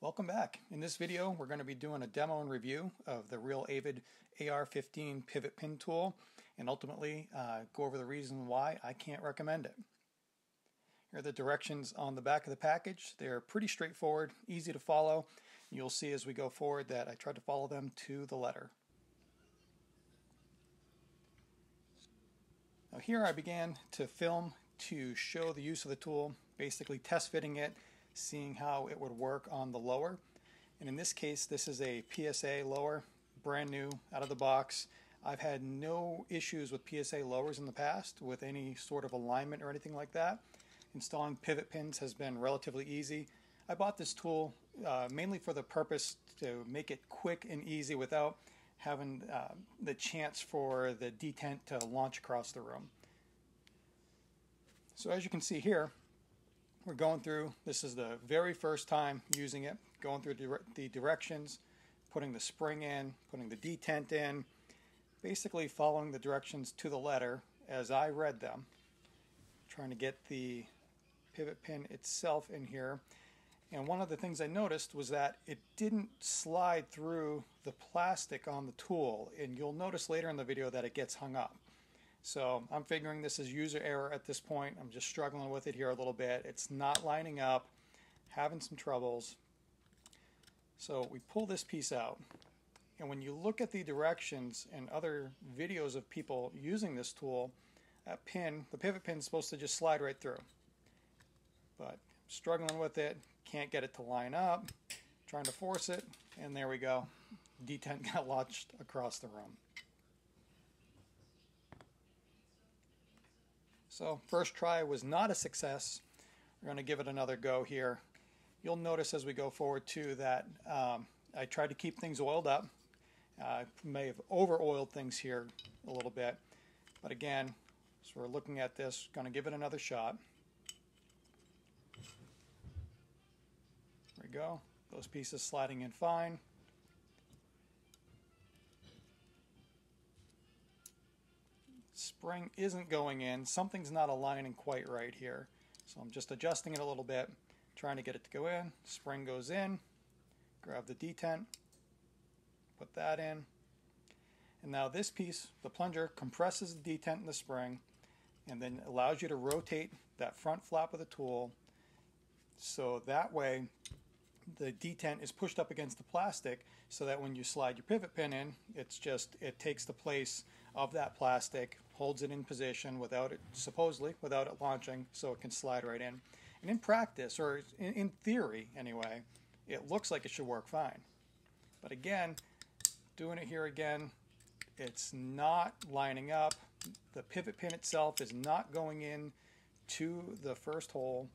Welcome back. In this video, we're going to be doing a demo and review of the Real Avid AR15 pivot pin tool and ultimately go over the reason why I can't recommend it. Here are the directions on the back of the package. They're pretty straightforward, easy to follow. You'll see as we go forward that I tried to follow them to the letter. Now here I began to film to show the use of the tool, basically test fitting it, seeing how it would work on the lower. And in this case, this is a PSA lower, brand new, out of the box. I've had no issues with PSA lowers in the past with any sort of alignment or anything like that. Installing pivot pins has been relatively easy. I bought this tool mainly for the purpose to make it quick and easy without having the chance for the detent to launch across the room. So as you can see here, we're going through, this is the very first time using it, going through the directions, putting the spring in, putting the detent in, basically following the directions to the letter as I read them, trying to get the pivot pin itself in here. And one of the things I noticed was that it didn't slide through the plastic on the tool, and you'll notice later in the video that it gets hung up. So I'm figuring this is user error at this point. I'm just struggling with it here a little bit. It's not lining up, having some troubles. So we pull this piece out, and when you look at the directions and other videos of people using this tool, that pin, the pivot pin, is supposed to just slide right through. But struggling with it, can't get it to line up, trying to force it, and there we go. Detent got launched across the room. So first try was not a success. We're going to give it another go here. You'll notice as we go forward too that I tried to keep things oiled up. I may have over-oiled things here a little bit. But again, so we're looking at this, going to give it another shot. There we go. Those pieces sliding in fine. Spring isn't going in. Something's not aligning quite right here. So I'm just adjusting it a little bit, trying to get it to go in. Spring goes in. Grab the detent. Put that in. And now this piece, the plunger, compresses the detent in the spring and then allows you to rotate that front flap of the tool so that way the detent is pushed up against the plastic so that when you slide your pivot pin in, it takes the place of that plastic, holds it in position without it, supposedly without it launching, so it can slide right in. And in practice, or in theory anyway, it looks like it should work fine. But again, doing it here again, it's not lining up. The pivot pin itself is not going in to the first hole.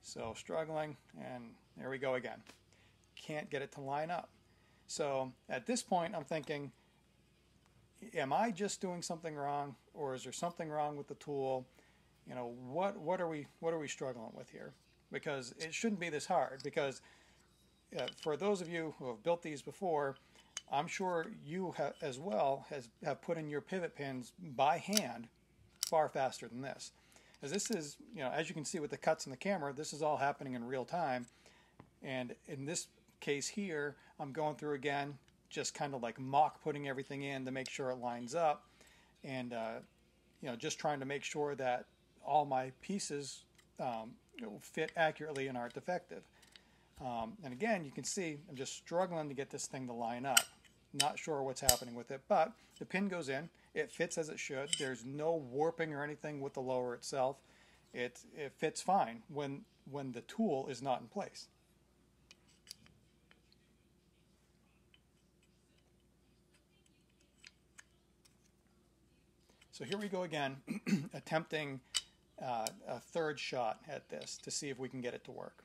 So struggling, and there we go again. Can't get it to line up. So at this point I'm thinking, am I just doing something wrong, or is there something wrong with the tool? You know, what are we struggling with here? Because it shouldn't be this hard, because for those of you who have built these before, I'm sure you as well have put in your pivot pins by hand far faster than this. As this is, you know, as you can see with the cuts in the camera, this is all happening in real time. And in this case here, I'm going through again, just kind of like mock putting everything in to make sure it lines up, and you know, just trying to make sure that all my pieces fit accurately and aren't defective. And again, you can see I'm just struggling to get this thing to line up. Not sure what's happening with it, but the pin goes in. It fits as it should. There's no warping or anything with the lower itself. It fits fine when the tool is not in place. So here we go again, attempting a third shot at this to see if we can get it to work.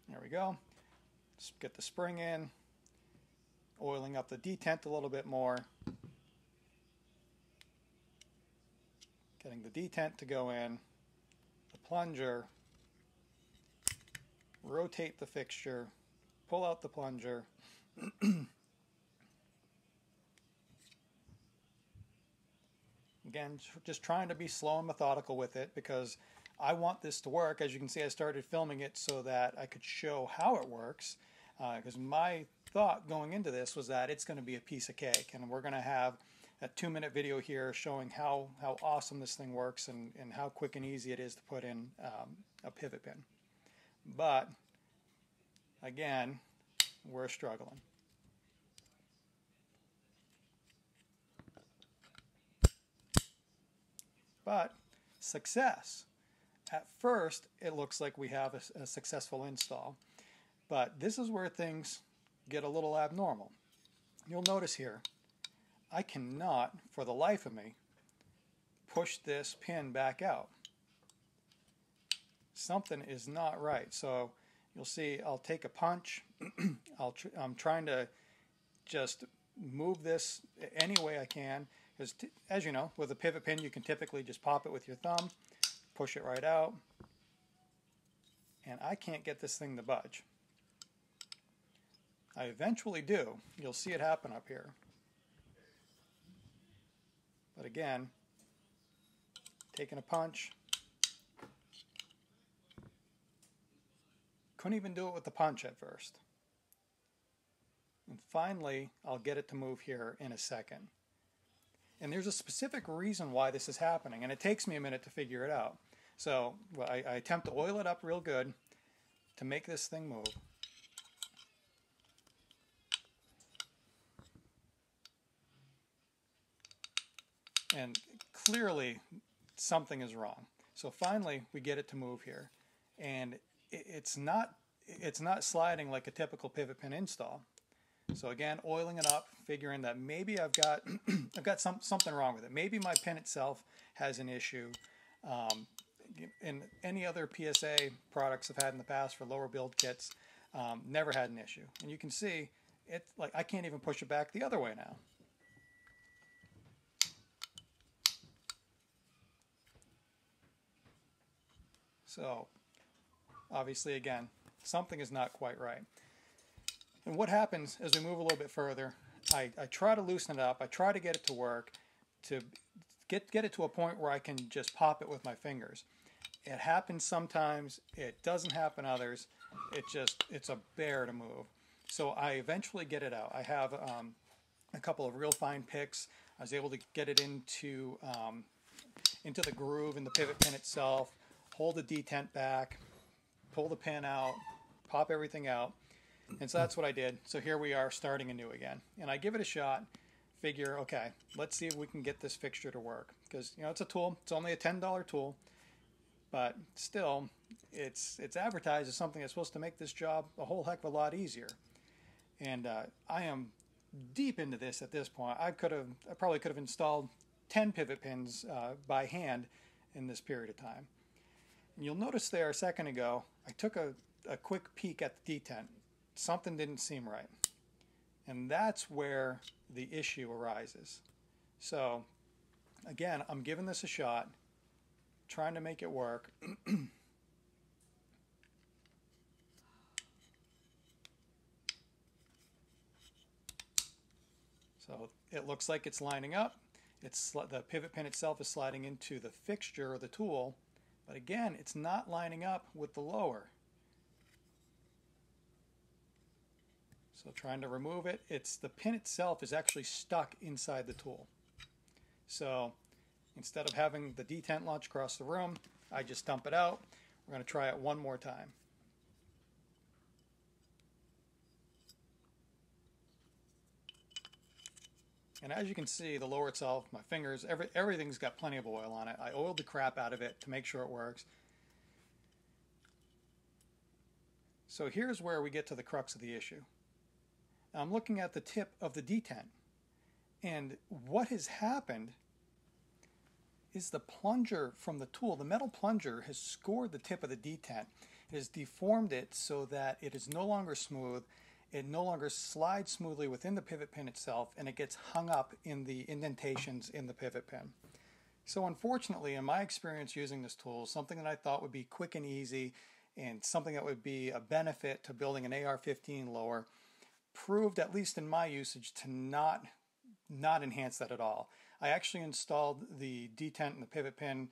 There we go. Just get the spring in, oiling up the detent a little bit more, getting the detent to go in, the plunger, rotate the fixture, pull out the plunger, Again, just trying to be slow and methodical with it because I want this to work. As you can see, I started filming it so that I could show how it works, because my thought going into this was that it's going to be a piece of cake, and we're going to have a 2-minute video here showing how awesome this thing works and how quick and easy it is to put in a pivot pin. But again, we're struggling. But success. At first, it looks like we have a successful install, but this is where things get a little abnormal. You'll notice here, I cannot, for the life of me, push this pin back out. Something is not right. So you'll see I'll take a punch. I'm trying to just move this any way I can. Because as you know, with a pivot pin, you can typically just pop it with your thumb, push it right out, and I can't get this thing to budge. I eventually do. You'll see it happen up here. But again, taking a punch. Couldn't even do it with the punch at first. And finally, I'll get it to move here in a second. And there's a specific reason why this is happening, and it takes me a minute to figure it out. So I attempt to oil it up real good to make this thing move. And clearly something is wrong. So finally we get it to move here, and it's not sliding like a typical pivot pin install. So again, oiling it up, figuring that maybe I've got something wrong with it. Maybe my pin itself has an issue. And any other PSA products I've had in the past for lower build kits, never had an issue. And you can see it, like, I can't even push it back the other way now. So obviously, again, something is not quite right. And what happens as we move a little bit further, I try to loosen it up. I try to get it to work, to get it to a point where I can just pop it with my fingers. It happens sometimes. It doesn't happen others. It's a bear to move. So I eventually get it out. I have a couple of real fine picks. I was able to get it into the groove in the pivot pin itself, hold the detent back, pull the pin out, pop everything out. And so that's what I did. So here we are starting anew again. And I give it a shot, figure, okay, let's see if we can get this fixture to work. Because, you know, it's a tool. It's only a $10 tool. But still, it's advertised as something that's supposed to make this job a whole heck of a lot easier. And I am deep into this at this point. I probably could have installed 10 pivot pins by hand in this period of time. And you'll notice there a second ago, I took a quick peek at the detent. Something didn't seem right. And that's where the issue arises. So again, I'm giving this a shot, trying to make it work. So it looks like it's lining up. The pivot pin itself is sliding into the fixture or the tool, but again, it's not lining up with the lower. So trying to remove it, the pin itself is actually stuck inside the tool. So instead of having the detent launch across the room, I just dump it out. We're going to try it one more time. And as you can see, the lower itself, my fingers, everything's got plenty of oil on it. I oiled the crap out of it to make sure it works. So here's where we get to the crux of the issue. I'm looking at the tip of the detent, and what has happened is the plunger from the tool, the metal plunger, has scored the tip of the detent. It has deformed it so that it is no longer smooth. It no longer slides smoothly within the pivot pin itself, and it gets hung up in the indentations in the pivot pin. So unfortunately, in my experience using this tool, something that I thought would be quick and easy and something that would be a benefit to building an AR15 lower proved, at least in my usage, to not enhance that at all. I actually installed the detent and the pivot pin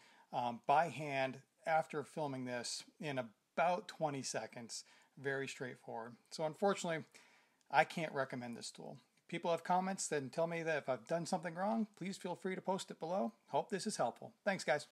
by hand after filming this in about 20 seconds. Very straightforward. So unfortunately, I can't recommend this tool. If people have comments, then tell me that if I've done something wrong, please feel free to post it below. Hope this is helpful. Thanks, guys.